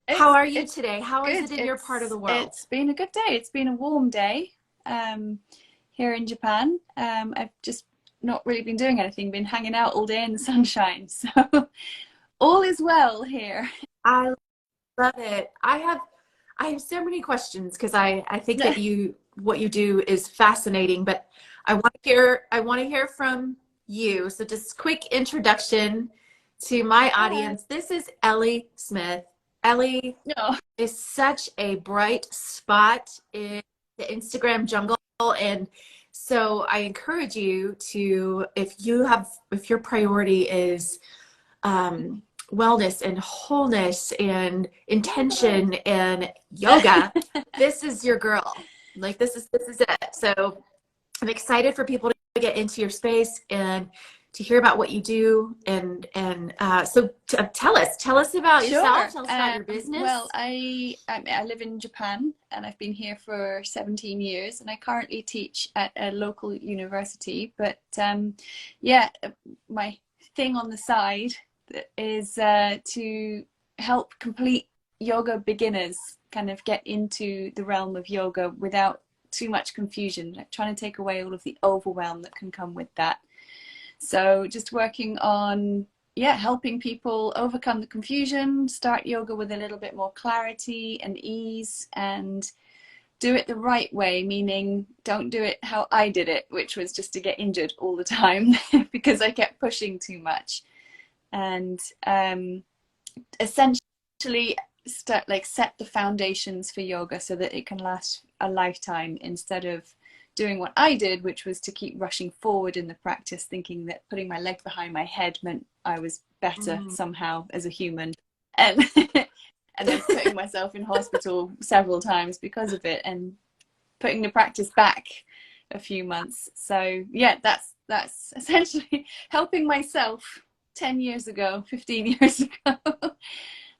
How are you It's today? How is good. it in your part of the world? It's been a good day. It's been a warm day here in Japan. I've just not really been doing anything, been hanging out all day in the sunshine. So all is well here. I love it. I have so many questions because I think that you what you do is fascinating, but I want to hear from you. So just quick introduction to my Hi. audience. This is Ellie Smith. Ellie No. is such a bright spot in the Instagram jungle. And so I encourage you to, if your priority is wellness and wholeness and intention and yoga, this is your girl. Like this is it. So I'm excited for people to get into your space and to hear about what you do. Tell us about yourself. Sure. Tell us about your Well, business. I live in Japan and I've been here for 17 years and I currently teach at a local university. But yeah, my thing on the side is to help complete yoga beginners kind of get into the realm of yoga without too much confusion, like trying to take away all of the overwhelm that can come with that. So just working on, yeah, helping people overcome the confusion, start yoga with a little bit more clarity and ease, and do it the right way, meaning don't do it how I did it, which was just to get injured all the time because I kept pushing too much. And essentially set the foundations for yoga so that it can last a lifetime, instead of doing what I did, which was to keep rushing forward in the practice, thinking that putting my leg behind my head meant I was better Mm. somehow as a human, and and then putting myself in hospital several times because of it, and putting the practice back a few months. So yeah, that's essentially helping myself 10 years ago, 15 years ago,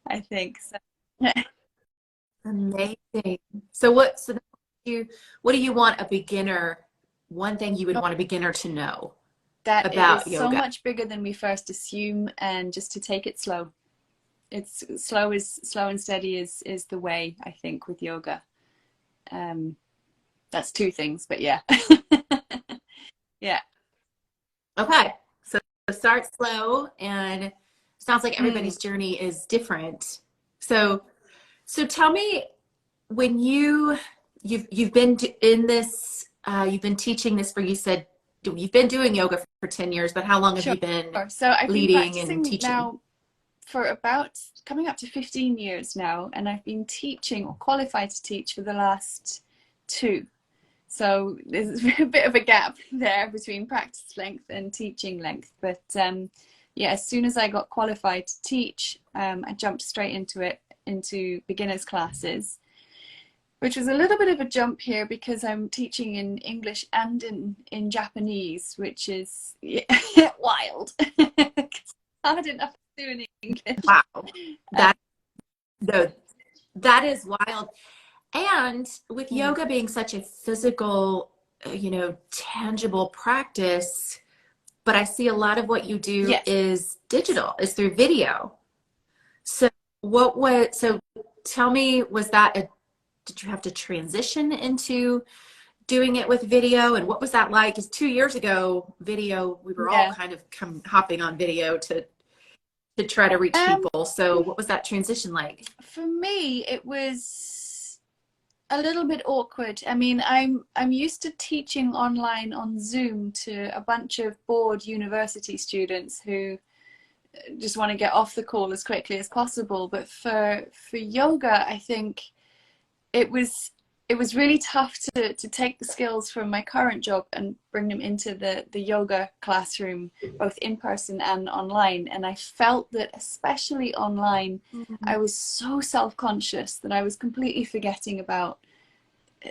I think. So Amazing. So what do you want a beginner, one thing you would want a beginner to know that it is about so yoga? much bigger than we first assume, and just to take it slow. It's slow and steady is the way, I think, with yoga. Um, that's two things, but yeah. Yeah. Okay. So start slow, and sounds like Mm, everybody's journey is different. So so tell me, when you've been in this, you've been teaching this for, you said you've been doing yoga for 10 years, but how long have sure. you been So I've been leading and practicing teaching? now for about coming up to 15 years now, and I've been teaching or qualified to teach for the last two. So there's a bit of a gap there between practice length and teaching length. But yeah, as soon as I got qualified to teach, I jumped straight into it, into beginners classes, which was a little bit of a jump here because I'm teaching in English and in Japanese, which is, yeah, wild. Hard enough to do in English. Wow. Uh, That no, that is wild. And with mm, yoga being such a physical, tangible practice, but I see a lot of what you do yes. is digital, is through video. So so tell me, did you have to transition into doing it with video, and what was that like? Because 2 years ago, video, we were all Yeah. kind of hopping on video to try to reach Um, people. So what was that transition like? for me, it was a little bit awkward. I mean, I'm used to teaching online on Zoom to a bunch of bored university students who just want to get off the call as quickly as possible. But for yoga, I think it was it was really tough to take the skills from my current job and bring them into the yoga classroom, both in person and online. And I felt that, especially online, Mhm. I was so self-conscious that I was completely forgetting about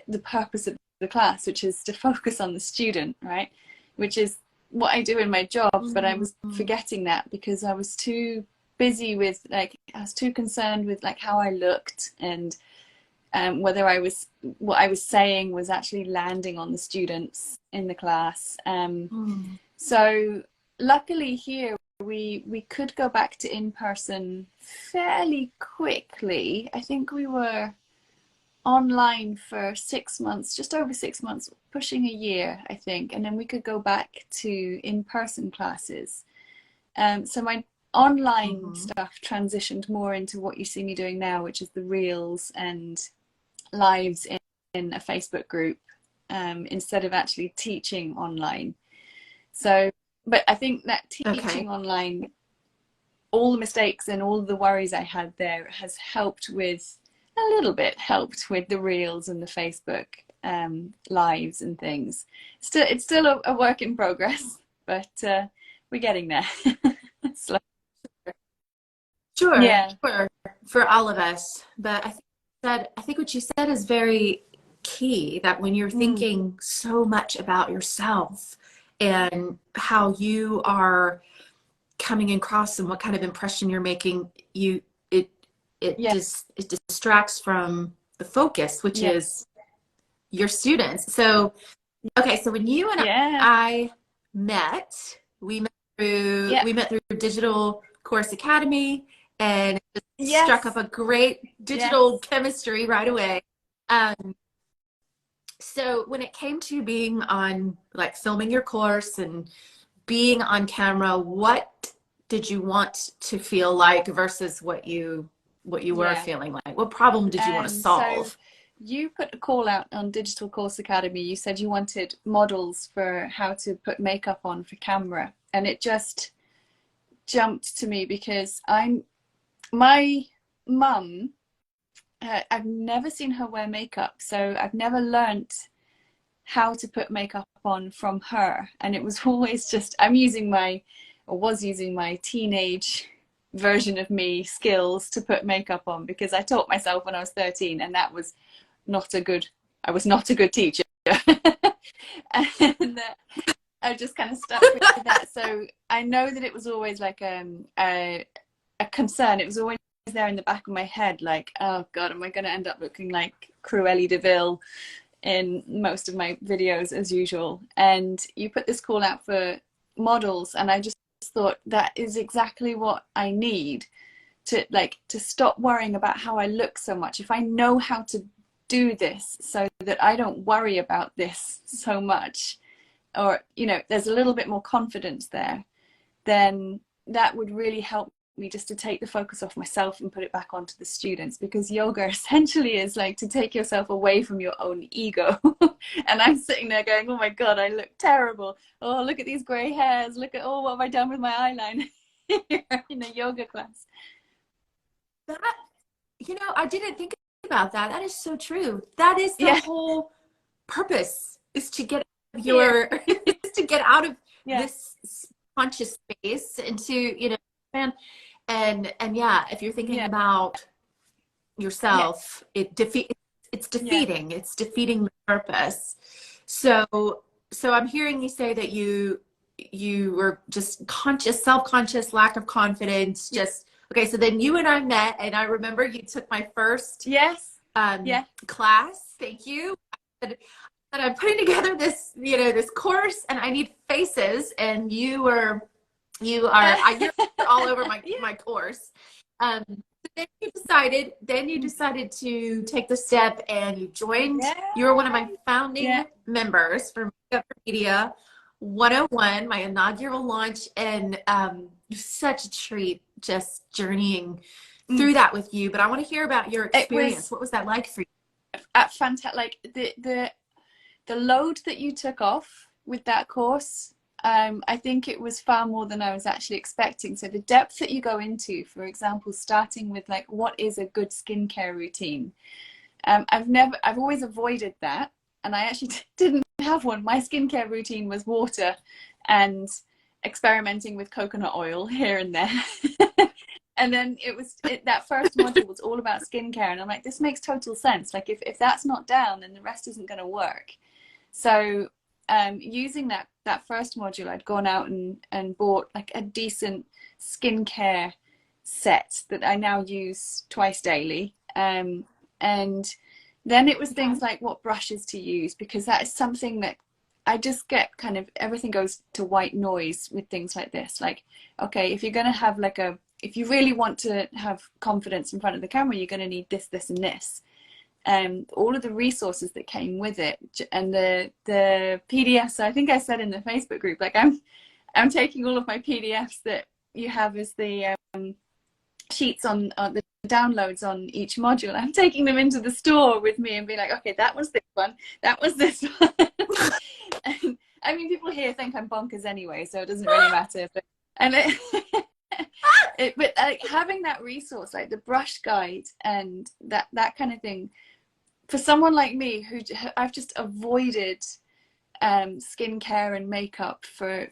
the purpose of the class, which is to focus on the student, right? Which is what I do in my job, but I was Mhm. forgetting that because I was too busy with, like, I was too concerned with like how I looked, and whether what I was saying was actually landing on the students in the class. Mhm. So luckily here we could go back to in person fairly quickly. I think we were online for 6 months, just over 6 months, pushing a year, I think, and then we could go back to in-person classes. So my online Mm-hmm. stuff transitioned more into what you see me doing now, which is the reels and lives in a Facebook group, instead of actually teaching online. So, but I think that Okay. teaching online, all the mistakes and all the worries I had there has helped with, a little bit helped with the reels and the Facebook lives and things. It's still a work in progress, but we're getting there. Slow. Sure, Yeah. sure, for all of us. But I think what you said is very key, that when you're Mm, thinking so much about yourself and how you are coming across and what kind of impression you're making, it yeah, it distracts from the focus, which yeah, is your students. So, okay, so when you and yeah, I met, yeah, we met through Digital Course Academy, and it just struck up yes, a great digital yes. chemistry right away. Um, so when it came to being on, like, filming your course and being on camera, what did you want to feel like versus what you were Yeah. feeling like? What problem did you want to So solve? you put a call out on Digital Course Academy. You said you wanted models for how to put makeup on for camera, and it just jumped to me because my mum. I've never seen her wear makeup, so I've never learnt how to put makeup on from her, and it was always just was using my teenage version of me skills to put makeup on because I taught myself when I was 13, and that was not a good I was not a good teacher. And I just kind of stuck with that. So I know that it was always like a concern. It was always there in the back of my head, like, oh God, am I going to end up looking like Cruella de Vil in most of my videos as usual? And you put this call out for models, and I just thought that is exactly what I need to stop worrying about how I look so much. If I know how to do this so that I don't worry about this so much, or there's a little bit more confidence there, then that would really help me just to take the focus off myself and put it back onto the students, because yoga essentially is like to take yourself away from your own ego. And I'm sitting there going, oh my God, I look terrible. Oh, look at these gray hairs. Look at, oh, what have I done with my eyeliner in a yoga class? That, I didn't think about that. That is so true. That is the Yeah, whole purpose, is to get yeah, your is to get out of yeah, this conscious space into, and yeah, if you're thinking yeah, about yeah, yourself, yeah, it's defeating the purpose. So I'm hearing you say that you were just conscious, self-conscious, lack of confidence, yeah. just okay. So then you and I met, and I remember you took my first Yes, yeah, class. Thank you. And I'm putting together this, this course, and I need faces, and you're all over yeah, my course. Then you decided to take the step, and yeah, you were one of my yeah. founding members for Makeup for Media 101, my inaugural launch. And it was such a treat just journeying Mm. through that with you. But I want to hear about your It experience. was What was that like for you? at fantastic. Like the load that you took off with that course, I think it was far more than I was actually expecting. So the depth that you go into, for example, starting with like, what is a good skincare routine? I've always avoided that, and I actually didn't have one. My skincare routine was water and experimenting with coconut oil here and there. And then that first module was all about skincare, and I'm like, this makes total sense. Like, if that's not down, then the rest isn't going to work. So using that first module, I'd gone out and bought like a decent skincare set that I now use twice daily. And then it was Okay. things like what brushes to use, because that is something that I just get kind of, everything goes to white noise with things like this. Like, okay, if you're going to have like if you really want to have confidence in front of the camera, you're going to need this, this, and this. All of the resources that came with it, and the PDFs. I think I said in the Facebook group, like I'm taking all of my PDFs that you have as the sheets on the downloads on each module. I'm taking them into the store with me and being like, okay, that was this one, that was this one. And, I mean, people here think I'm bonkers anyway, so it doesn't really matter. But but like having that resource, like the brush guide and that kind of thing, for someone like me who I've just avoided skincare and makeup for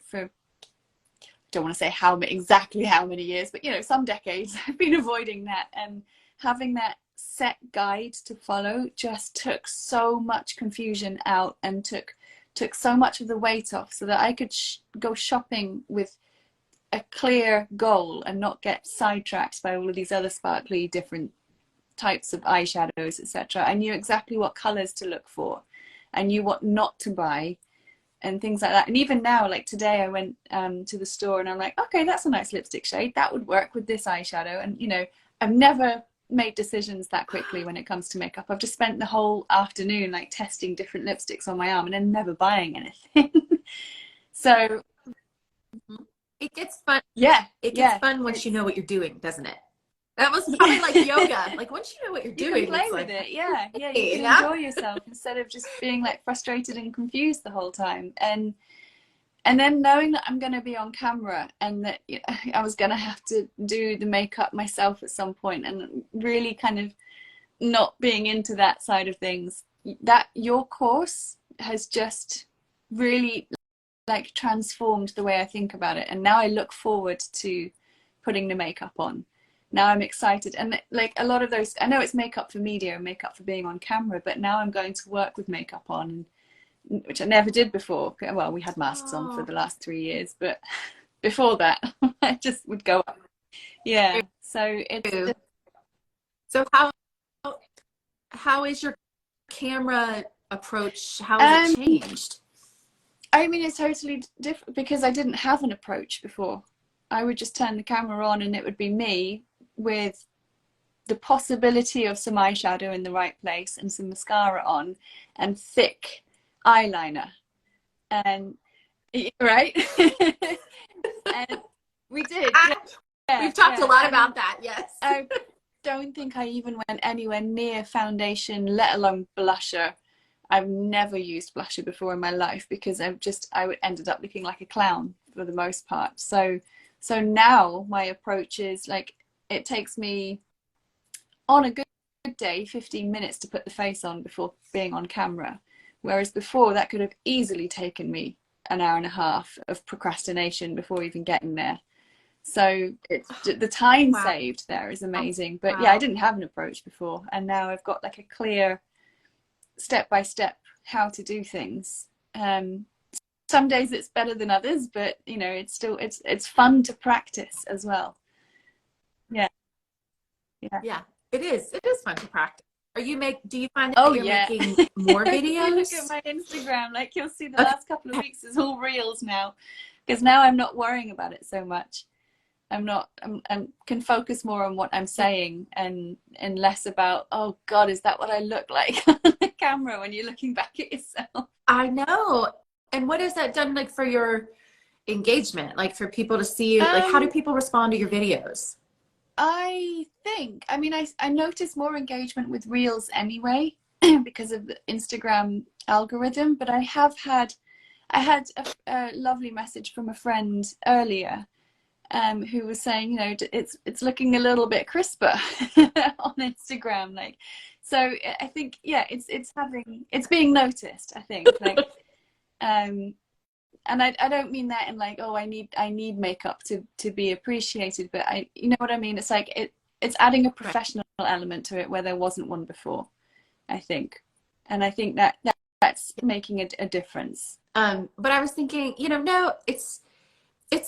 don't want to say exactly how many years, but you know, some decades. I've been avoiding that, and having that set guide to follow just took so much confusion out and took so much of the weight off, so that I could go shopping with a clear goal and not get sidetracked by all of these other sparkly different types of eyeshadows, etc. I knew exactly what colors to look for. I knew what not to buy and things like that. And even now, like today, I went to the store and I'm like, okay, that's a nice lipstick shade. That would work with this eyeshadow. And, you know, I've never made decisions that quickly when it comes to makeup. I've just spent the whole afternoon like testing different lipsticks on my arm and then never buying anything. So it gets fun. Yeah. It gets fun once you know what you're doing, doesn't it? That was probably like yoga. Like once you know what you're doing, you can play with it. Yeah, yeah. You can enjoy yourself instead of just being like frustrated and confused the whole time. And then knowing that I'm going to be on camera and that I was going to have to do the makeup myself at some point, and really kind of not being into that side of things. That your course has just really like transformed the way I think about it. And now I look forward to putting the makeup on. Now I'm excited, and like a lot of those, I know it's makeup for media and makeup for being on camera, but now I'm going to work with makeup on, which I never did before. Well, we had masks on for the last 3 years, but before that, I just would go up. Yeah, so it's so how is your camera approach? How has it changed? I mean, it's totally different because I didn't have an approach before. I would just turn the camera on and it would be me with the possibility of some eyeshadow in the right place and some mascara on and thick eyeliner. And right. And we did. We've talked a lot about that. Yes. I don't think I even went anywhere near foundation, let alone blusher. I've never used blusher before in my life because I ended up looking like a clown for the most part. So now my approach is like, it takes me on a good day 15 minutes to put the face on before being on camera, whereas before that could have easily taken me an hour and a half of procrastination before even getting there. So it's the time saved there is amazing. But yeah, I didn't have an approach before, and now I've got like a clear step-by-step how to do things. Some days it's better than others, but you know, it's still it's fun to practice as well. Yeah, it is fun to practice. Do you find that you're making more videos? Look at my Instagram, like you'll see the last couple of weeks is all reels now, because now I'm not worrying about it so much. I can focus more on what I'm saying and less about, oh God, is that what I look like on the camera when you're looking back at yourself? I know. And what has that done like for your engagement? Like for people to see you, like how do people respond to your videos? I notice more engagement with reels anyway because of the Instagram algorithm, but I had a lovely message from a friend earlier who was saying, you know, it's looking a little bit crisper on Instagram, like. So I think, yeah, it's being noticed, I think, like, and I don't mean that in like, oh, I need makeup to be appreciated, but you know what I mean? It's like it's adding a professional element to it where there wasn't one before, I think, and I think that's making a difference. But I was thinking, you know, no, it's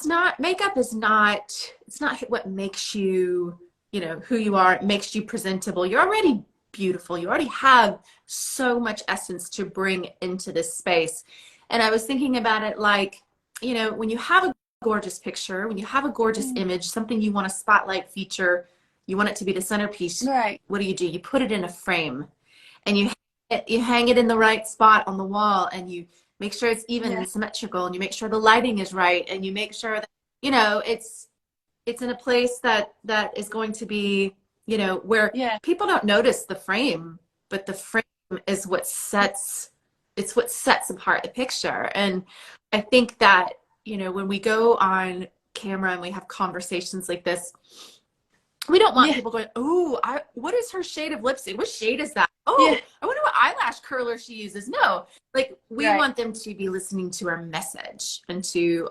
not, makeup is not, it's not what makes you, you know, who you are. It makes you presentable. You're already beautiful. You already have so much essence to bring into this space. And I was thinking about it like, you know, when you have a gorgeous picture, when you have a gorgeous Mm. image, something you want to spotlight, feature, you want it to be the centerpiece, Right. what do? You put it in a frame, and you hang it in the right spot on the wall, and you make sure it's even Yeah. and symmetrical, and you make sure the lighting is right, and you make sure that, you know, it's in a place that is going to be, you know, where Yeah. people don't notice the frame, but the frame is what sets, it's what sets apart the picture. And I think that, you know, when we go on camera and we have conversations like this, we don't want Yeah. people going, oh, what is her shade of lipstick? What shade is that? Yeah. Oh, I wonder what eyelash curler she uses. No, like we Right. want them to be listening to our message, and to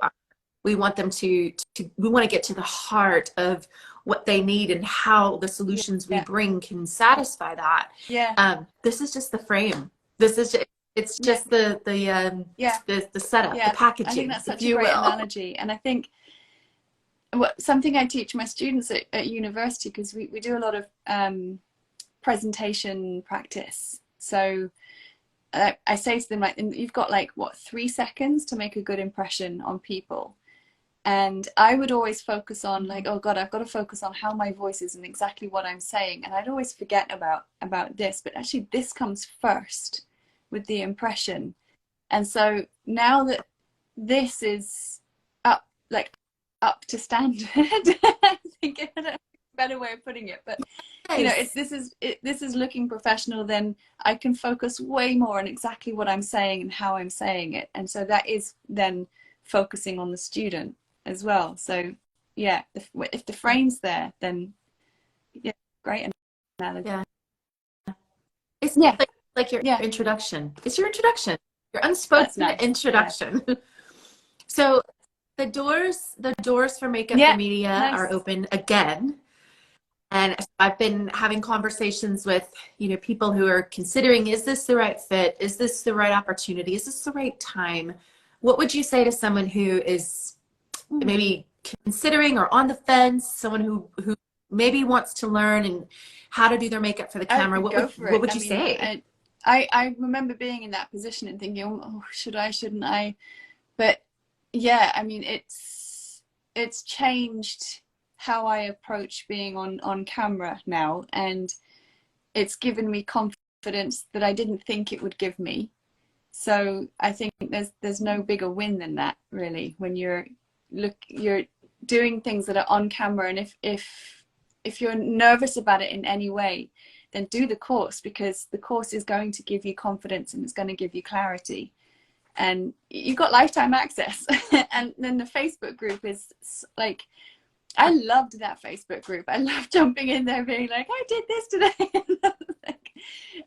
we want them to we want to get to the heart of what they need and how the Yeah. solutions we Yeah. bring can satisfy that. Yeah. This is just the frame. This is just, it's Yeah. just Yeah. the setup, the Yeah. I think packaging, that's if such a you great will. analogy. And I think something I teach my students at university, because we do a lot of presentation practice. So I say to them, like, you've got like what, 3 seconds to make a good impression on people. And I would always focus on like, oh God, I've got to focus on how my voice is and exactly what I'm saying. And I'd always forget about this, but actually this comes first with the impression. And so now that this is up, like up to standard, I think I don't know a better way of putting it, but you know, Nice. this is looking professional, then I can focus way more on exactly what I'm saying and how I'm saying it. And so that is then focusing on the student as well. So yeah, if the frame's there, then yeah, great analogy. Yeah. It's Yeah, like your yeah, introduction. It's your introduction, your that's unspoken nice. Yeah, introduction. So the doors for Makeup for yeah, Media are nice. open again. And I've been having conversations with, you know, people who are considering, is this the right fit? Is this the right opportunity? Is this the right time? What would you say to someone who is Mm. maybe considering or on the fence, someone who maybe wants to learn and how to do their makeup for the I camera? go for What it. would I you mean, say? I remember being in that position and thinking, oh, should I, shouldn't I? But yeah, I mean, it's changed how I approach being on camera now, and it's given me confidence that I didn't think it would give me. So I think there's no bigger win than that, really, when you're doing things that are on camera. And if you're nervous about it in any way, then do the course, because the course is going to give you confidence and it's going to give you clarity, and you've got lifetime access. And then the Facebook group is like, I loved that Facebook group. I loved jumping in there being like, I did this today. Like,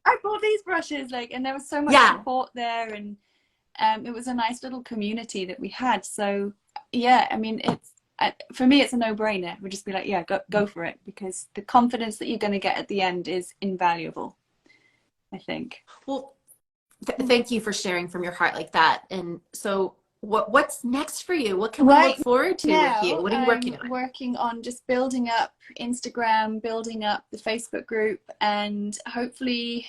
I bought these brushes, like, and there was so much Yeah. support there, and it was a nice little community that we had. So yeah, I mean, for me, it's a no-brainer. We'd just be like, yeah, go for it, because the confidence that you're going to get at the end is invaluable, I think. Well, thank you for sharing from your heart like that. And so what's next for you? What can we look Right forward to with you? now, What are you working I'm on? working on just building up Instagram, building up the Facebook group, and hopefully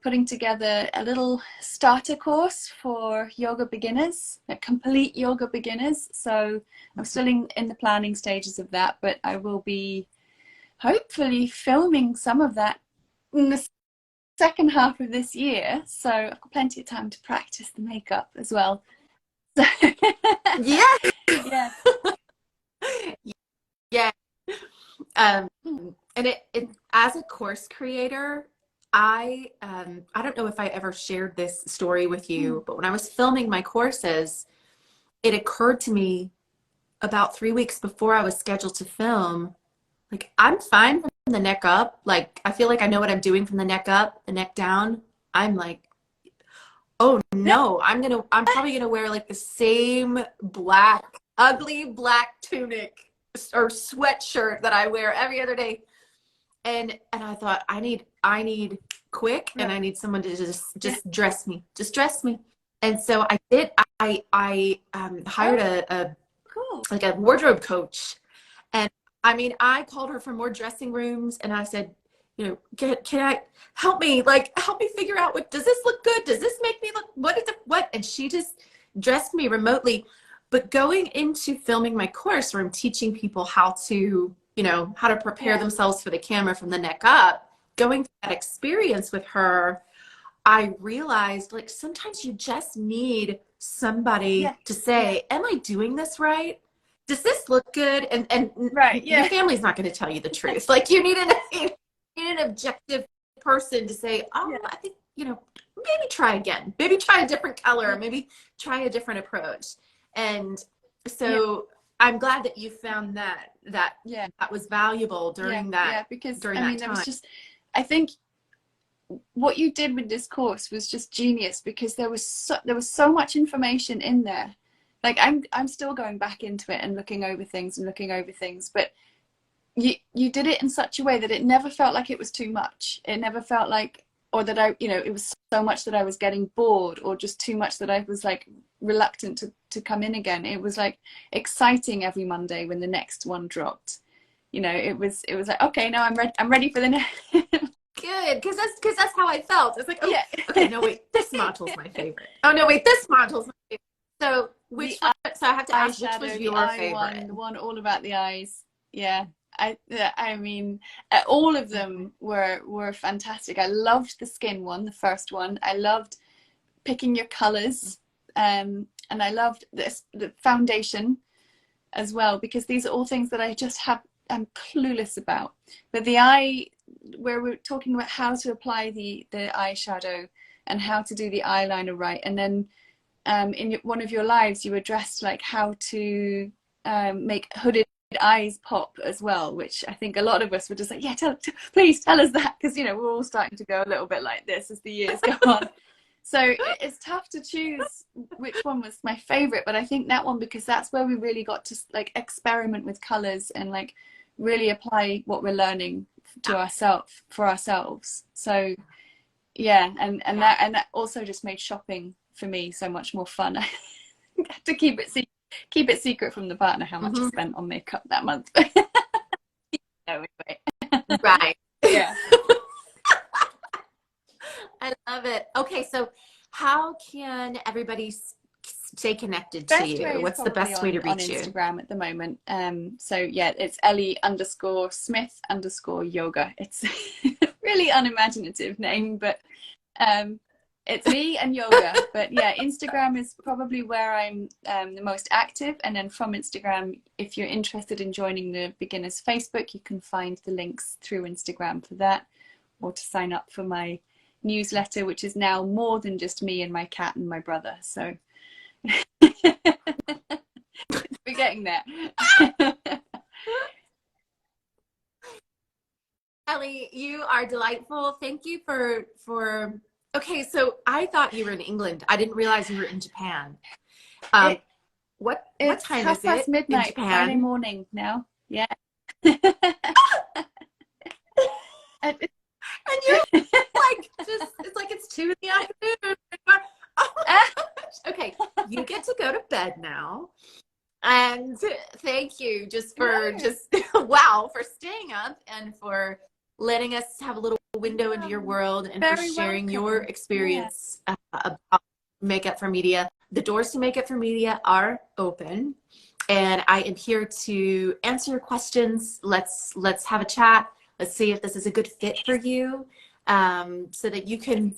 putting together a little starter course for yoga beginners, like complete yoga beginners. So I'm still in the planning stages of that, but I will be hopefully filming some of that in the second half of this year. So I've got plenty of time to practice the makeup as well. So Yeah. yeah. Yeah. Um, and it as a course creator, I don't know if I ever shared this story with Mm. you, but when I was filming my courses, it occurred to me about 3 weeks before I was scheduled to film, like I'm fine from the neck up. Like I feel like I know what I'm doing from the neck up, the neck down. I'm like, oh no, I'm probably gonna wear like the same black, ugly black tunic or sweatshirt that I wear every other day. And I thought I need quick, and I need someone to Yeah. just dress me. Just dress me. And so I did. I hired Oh, a cool. like a wardrobe coach. And I mean, I called her from more dressing rooms and I said, can I help me, like, help me figure out, what does this look good? Does this make me look, what is it, what? And she just dressed me remotely. But going into filming my course, where I'm teaching people how to, how to prepare Yeah. themselves for the camera from the neck up, going through that experience with her, I realized, like, sometimes you just need somebody Yeah. to say, am I doing this right? Does this look good? And Right. your Yeah. family's not going to tell you the truth. Like, you need an objective person to say, oh, Yeah. I think, maybe try again. Maybe try a different color. Yeah. Maybe try a different approach. And Yeah. so I'm glad that you found that Yeah. was valuable Yeah. during Yeah. Because I that mean, there was time. just, I think what you did with this course was just genius, because there was so much information in there. Like I'm still going back into it and looking over things and looking over things, but you did it in such a way that it never felt like it was too much. It never felt like, or that it was so much that I was getting bored, or just too much that I was like reluctant to come in again. It was like exciting every Monday when the next one dropped. It was like, okay, now I'm ready for the next. Good, because that's how I felt. It's like, oh, Yeah. okay, no, wait, this module's my favorite. Oh no, wait, this module's my favorite. So The so I have to ask, which was eyeshadow, the your eye favorite? one, the one all about the eyes. Yeah. I mean, all of them were fantastic. I loved the skin one, the first one. I loved picking your colors, and I loved the foundation as well, because these are all things that I'm clueless about. But the eye, where we're talking about how to apply the eyeshadow and how to do the eyeliner right, and then in one of your lives you addressed like how to make hooded eyes pop as well, which I think a lot of us were just like, yeah, please tell us that, because we're all starting to go a little bit like this as the years go on. So it's tough to choose which one was my favorite, but I think that one, because that's where we really got to like experiment with colors and like really apply what we're learning to ourselves, for ourselves. So yeah, and that also just made shopping for me so much more fun. I had to keep it secret from the partner how much I spent on makeup that month. Anyway. Right. Yeah. I love it. Okay, so how can everybody stay connected to Best you? way is What's the probably best way to on reach you? Instagram at the moment. So yeah, it's Ellie_Smith_yoga. It's a really unimaginative name, but it's me and yoga. But yeah, Instagram is probably where I'm the most active. And then from Instagram, if you're interested in joining the Beginners Facebook, you can find the links through Instagram for that, or to sign up for my newsletter, which is now more than just me and my cat and my brother. So we're getting there. Ellie, you are delightful. Thank you for. Okay, so I thought you were in England. I didn't realize you were in Japan. It, What it's time is it midnight in Friday Japan? morning now. Yeah. And you're like, it's like it's 2 in the afternoon. Oh my gosh. Okay, you get to go to bed now. And thank you wow, for staying up and for letting us have a little window into your world, and for Very sharing your welcome. Yeah. experience about Makeup for Media. The doors to Makeup for Media are open, and I am here to answer your questions. Let's have a chat. Let's see if this is a good fit for you, so that you can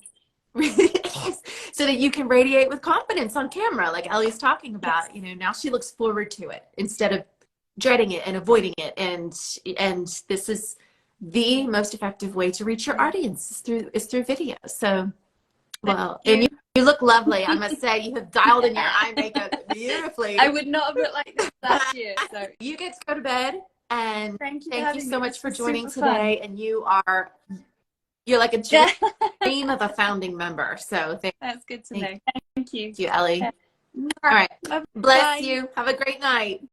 so that you can radiate with confidence on camera, like Ellie's talking Yes. about. Now she looks forward to it instead of dreading it and avoiding it. And this is the most effective way to reach your Yeah. audience, is through video. So, Thank well, and you. you look lovely. I must say, you have dialed in your eye makeup beautifully. I would not have looked like this last year. So You get to go to bed, and thank you for thank you having me. so much This for was joining super fun. today. And you're like a Yeah. dream of a founding member. So That's good to thank know. Thank you. you, Ellie. Yeah. All right. Bless Bye. you. Have a great night.